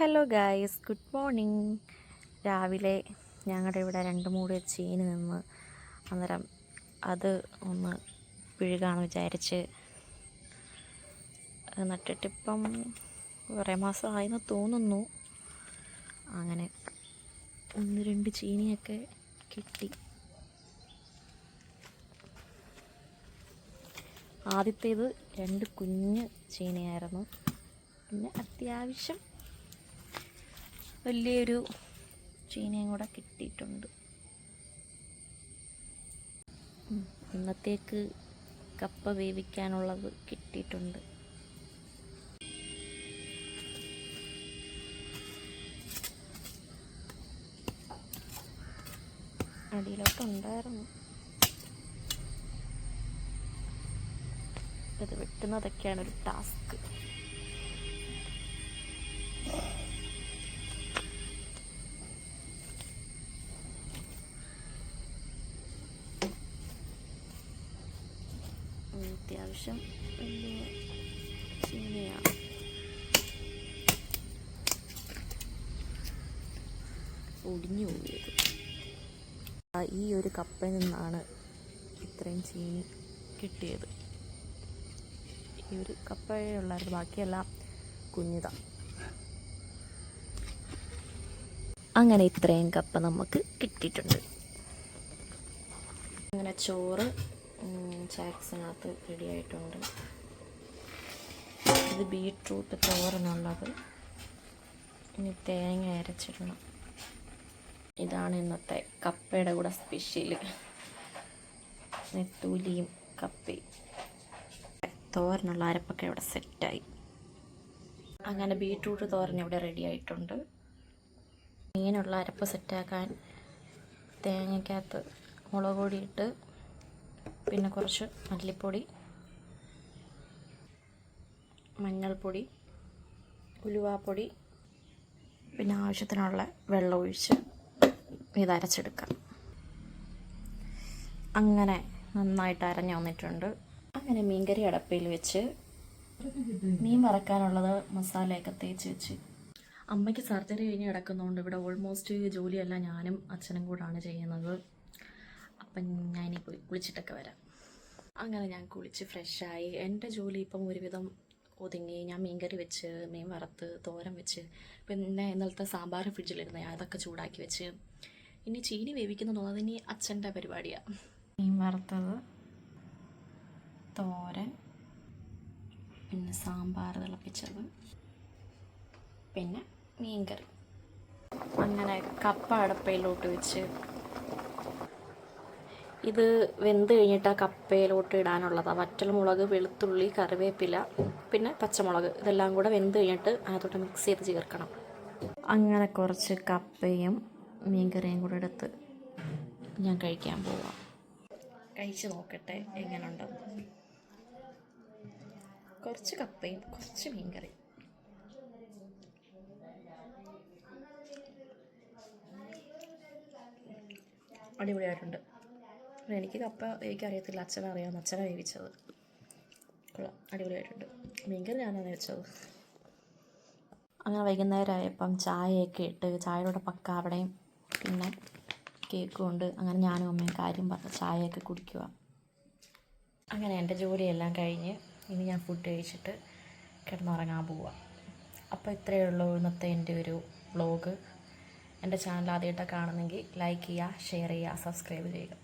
Hello guys, good morning. രാവിലെ ഞങ്ങളുടെ ഇവിടെ 2-3 ചീനി നിന്ന് അന്നേരം അത് ഒന്ന് പിഴുകാമെന്ന് വിചാരിച്ച് നട്ടിട്ടിപ്പം കുറേ മാസമായെന്ന് തോന്നുന്നു. അങ്ങനെ 1-2 ചീനിയൊക്കെ കിട്ടി. ആദ്യത്തേത് 2 കുഞ്ഞ് ചീനിയായിരുന്നു. പിന്നെ അത്യാവശ്യം വലിയൊരു ചീനിയും കൂടെ കിട്ടിയിട്ടുണ്ട്. ഇന്നത്തേക്ക് കപ്പ വേവിക്കാനുള്ളത് കിട്ടിയിട്ടുണ്ട്. അടിയിലോട്ടുണ്ടായിരുന്നു. ഇത് വെട്ടുന്നതൊക്കെയാണ് ഒരു ടാസ്ക്. അത്യാവശ്യം വലിയ ചീനിയാണ്. ഒടിഞ്ഞു പോയത്. ഈ ഒരു കപ്പയിൽ നിന്നാണ് ഇത്രയും ചീനി കിട്ടിയത്. ഈ ഒരു കപ്പയുള്ളായിരുന്നു, ബാക്കിയെല്ലാം കുഞ്ഞിതാണ്. അങ്ങനെ ഇത്രയും കപ്പ നമുക്ക് കിട്ടിയിട്ടുണ്ട്. അങ്ങനെ ചോറ് ചാക്സിനകത്ത് റെഡി ആയിട്ടുണ്ട്. ഇത് ബീട്രൂട്ട് തോരനുള്ളത്. ഇനി തേങ്ങ അരച്ചിടണം. ഇതാണ് ഇന്നത്തെ കപ്പയുടെ കൂടെ സ്പെഷ്യൽ. നെത്തൂലിയും കപ്പയും. തോരനുള്ള അരപ്പൊക്കെ ഇവിടെ സെറ്റായി. അങ്ങനെ ബീട്രൂട്ട് തോരൻ ഇവിടെ റെഡി ആയിട്ടുണ്ട്. മീനുള്ള അരപ്പ് സെറ്റാക്കാൻ തേങ്ങയ്ക്കകത്ത് മുളക് പൊടി ഇട്ട്, പിന്നെ കുറച്ച് മല്ലിപ്പൊടി, മഞ്ഞൾപ്പൊടി, ഉലുവാപ്പൊടി, പിന്നെ ആവശ്യത്തിനുള്ള വെള്ളം ഒഴിച്ച് ഇത് അരച്ചെടുക്കാം. അങ്ങനെ നന്നായിട്ട് അരഞ്ഞു വന്നിട്ടുണ്ട്. അങ്ങനെ മീൻകറി അടപ്പയിൽ വെച്ച് മീൻ വറക്കാനുള്ളത് മസാലയൊക്കെ തേച്ച് വെച്ച്. അമ്മയ്ക്ക് സർജറി കഴിഞ്ഞ് കിടക്കുന്നതുകൊണ്ട് ഇവിടെ ഓൾമോസ്റ്റ് ജോലിയെല്ലാം ഞാനും അച്ഛനും കൂടാണ് ചെയ്യുന്നത്. അപ്പം ഞാനിനി പോയി കുളിച്ചിട്ടൊക്കെ വരാം. അങ്ങനെ ഞാൻ കുളിച്ച് ഫ്രഷായി. എൻ്റെ ജോലി ഇപ്പം ഒരുവിധം ഒതുങ്ങി. ഞാൻ മീൻകറി വെച്ച്, മീൻ വറുത്ത്, തോരൻ വെച്ച്, പിന്നെ ഇന്നലത്തെ സാമ്പാർ ഫ്രിഡ്ജിലിരുന്ന് അതൊക്കെ ചൂടാക്കി വെച്ച്. ഇനി ചീനി വേവിക്കുന്നു, അതിനി അച്ഛൻ്റെ പരിപാടിയാണ്. മീൻ വറുത്തത്, തോരൻ, പിന്നെ സാമ്പാർ തിളപ്പിച്ചത്, പിന്നെ മീൻകറി. അങ്ങനെ കപ്പ അടപ്പയിലോട്ട് വെച്ച് ഇത് വെന്ത് കഴിഞ്ഞിട്ട് ആ കപ്പയിലോട്ട് ഇടാനുള്ളതാണ്. വറ്റൽമുളക്, വെളുത്തുള്ളി, കറിവേപ്പില, പിന്നെ പച്ചമുളക്, ഇതെല്ലാം കൂടെ വെന്ത് കഴിഞ്ഞിട്ട് അതിലോട്ട് മിക്സ് ചെയ്ത് ചേർക്കണം. അങ്ങനെ കുറച്ച് കപ്പയും മീൻകറിയും കൂടെ എടുത്ത് ഞാൻ കഴിക്കാൻ പോവാം. കഴിച്ച് നോക്കട്ടെ എങ്ങനെയുണ്ടെന്ന്. കുറച്ച് കപ്പയും കുറച്ച് മീൻകറി. അടിപൊളിയായിട്ടുണ്ട്. എനിക്ക് കപ്പ വേവിക്കാൻ അറിയത്തില്ല, അച്ഛനറിയാവുന്ന അച്ഛനെ വേവിച്ചത്. കൊള്ളാം, അടിപൊളിയായിട്ടുണ്ട്. മീൻകറി ഞാനാണ് വെച്ചത്. അങ്ങനെ വൈകുന്നേരമായപ്പം ചായയൊക്കെ ഇട്ട്, ചായയുടെ പക്കാവടയും പിന്നെ കേക്കും ഉണ്ട്. അങ്ങനെ ഞാനും അമ്മയും കാര്യം പറഞ്ഞ് ചായയൊക്കെ കുടിക്കുക. അങ്ങനെ എൻ്റെ ജോലിയെല്ലാം കഴിഞ്ഞ് ഇനി ഞാൻ ഫുഡ് കഴിച്ചിട്ട് കിടന്നുറങ്ങാൻ പോവുക. അപ്പോൾ ഇത്രയേ ഉള്ളൂ ഇന്നത്തെ എൻ്റെ ഒരു വ്ളോഗ്. എൻ്റെ ചാനൽ ആദ്യമായിട്ടാണ് കാണുന്നെങ്കിൽ ലൈക്ക് ചെയ്യുക, ഷെയർ ചെയ്യുക, സബ്സ്ക്രൈബ് ചെയ്യുക.